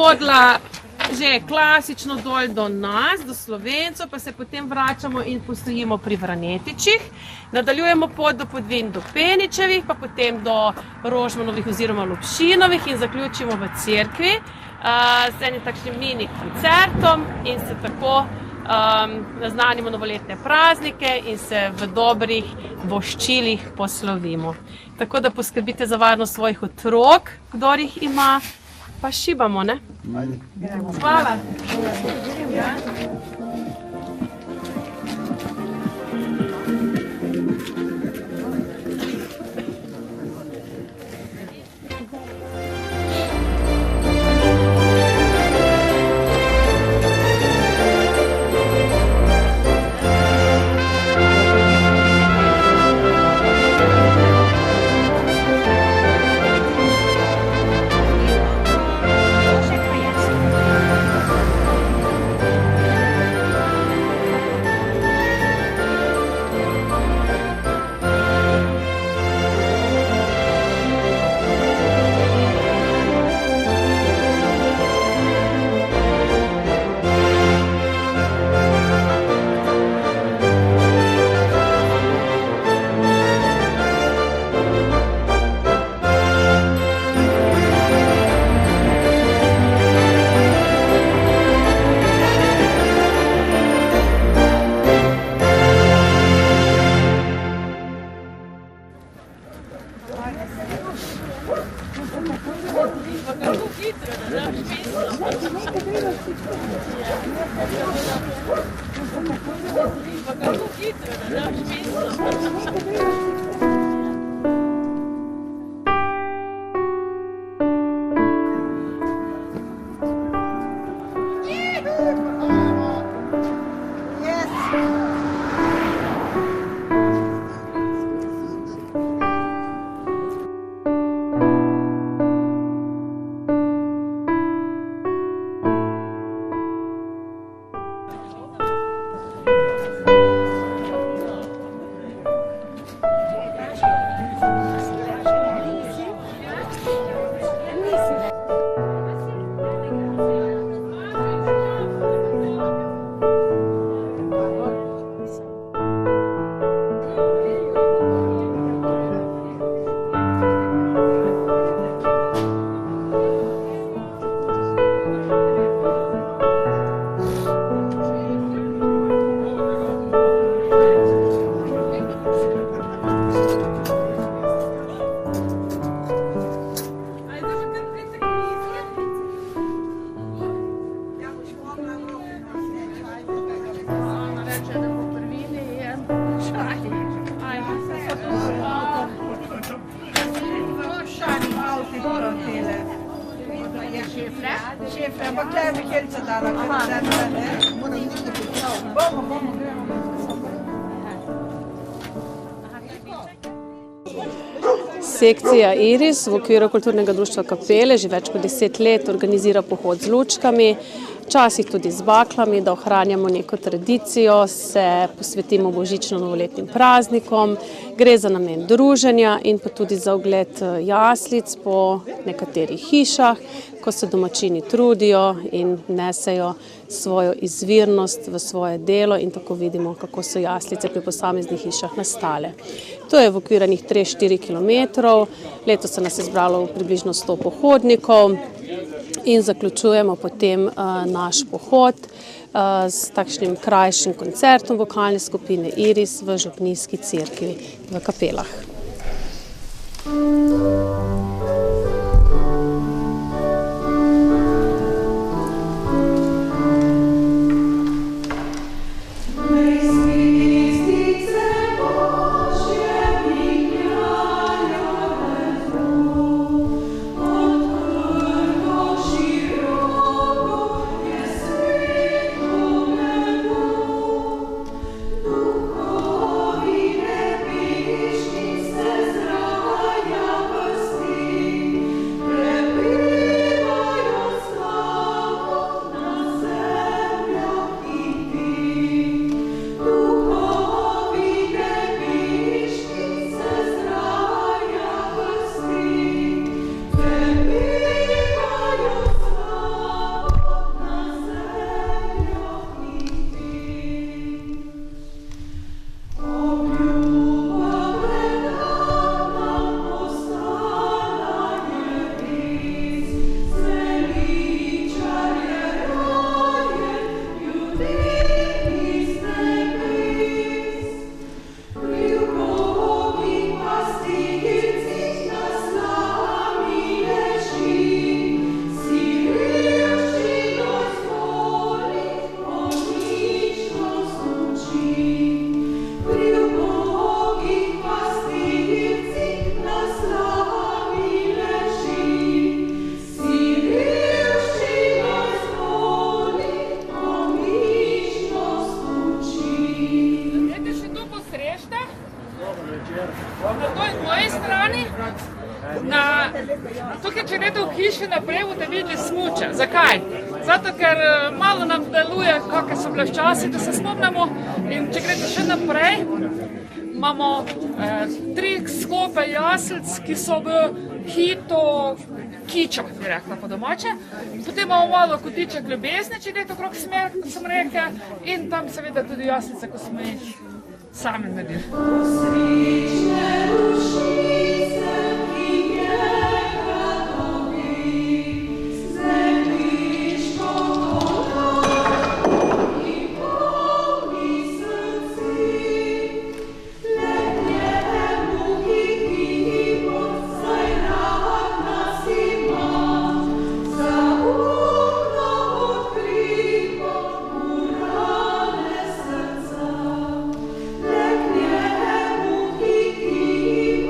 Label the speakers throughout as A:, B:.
A: hodila že klasično dol do nas, do Slovencev, pa se potem vračamo in postojimo pri Vranetičih. Nadaljujemo pot do Podvin, do Peničevih, pa potem do Rožmanovih oziroma Lubšinovih in zaključimo v cerkvi z enim takšnim mini koncertom in se tako naznanimo novoletne praznike in se v dobrih voščilih poslovimo. Tako da poskrbite za varnost svojih otrok, kdor jih ima, pa šibamo, ne? Hvala. Sekcija Iris v okviru Kulturnega društva Kapele že več kot 10 let organizira pohod z lučkami, včasih tudi z baklami, da ohranjamo neko tradicijo, se posvetimo božično-novoletnim praznikom, gre za namen druženja in pa tudi za ogled jaslic po nekaterih hišah, ko se domačini trudijo in nesejo svojo izvirnost v svoje delo in tako vidimo, kako so jaslice pri posameznih hišah nastale. To je v okviranih 3-4 kilometrov, letos se nas je zbralo približno 100 pohodnikov in zaključujemo potem naš pohod s takšnim krajšim koncertom vokalne skupine Iris v župnijski cerkvi v Kapelah.
B: Tukaj, če gledate v hiši naprej, boste videli smuče. Zakaj? Zato, ker malo nam deluje, kakšne so bile včasih, da se spomnimo. In če gledate še naprej, imamo 3 sklope jaslic, ki so v hitu kičah, bi rekla po domače. Potem imamo malo kotiček ljubezni, če gledate okrog smer, kot sem rekla. In tam seveda tudi jaslice, ko smo jih sami naredili.
C: Leknie mu hiki,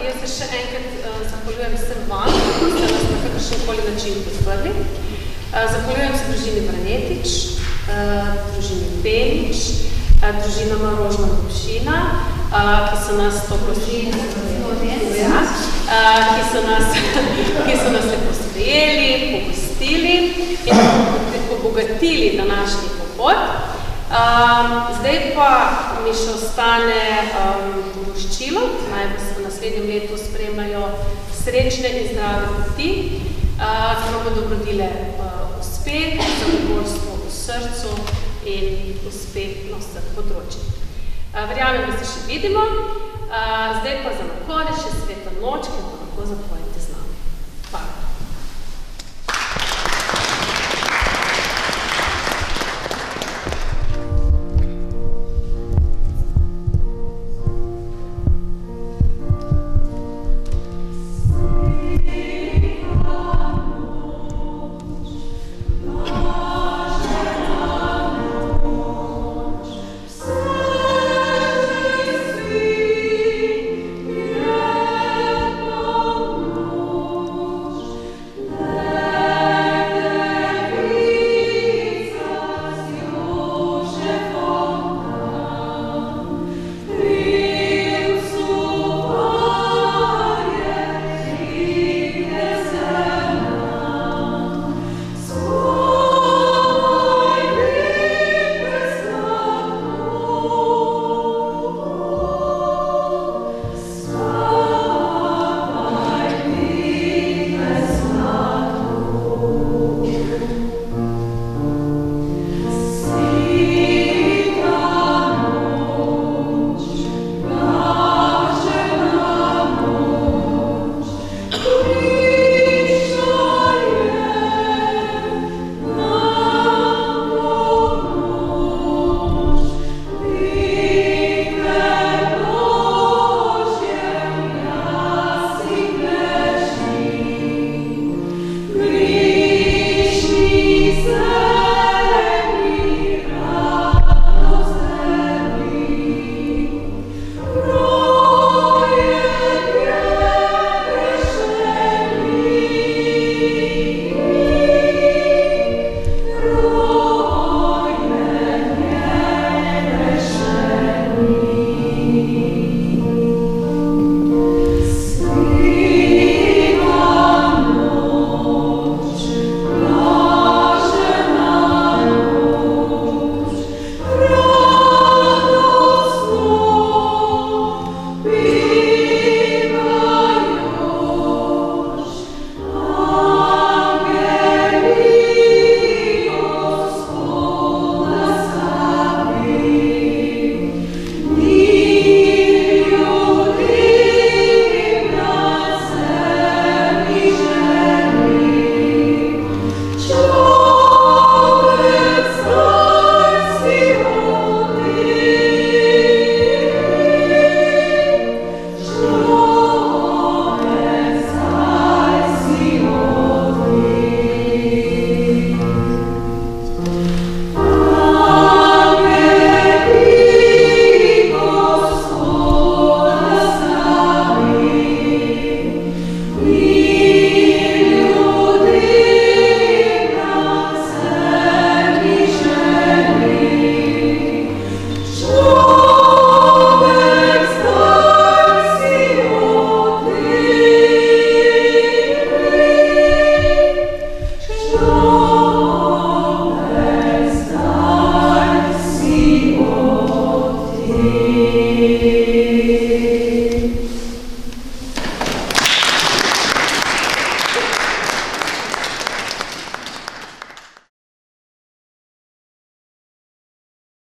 A: jaz se še enkrat zahvaljujem vsem vam, ki ste nas na kakršenkoli način podprli. Zahvaljujem se družini Branetič, družini Penič, družinama Rožna Lopšina, ki so nas to prosili, ki so nas lepo sprejeli, pogostili in obogatili današnji pohod. Zdaj pa mi še ostane voščilo, naj vas v naslednjem letu spremljajo srečne in zdrave poti, ki vam bodo obrodile uspeh, zadovoljstvo v srcu in uspeh na vseh področjih. Verjamem, da se še vidimo, zdaj pa za konec še Sveta noč, ki bo lahko zapoje.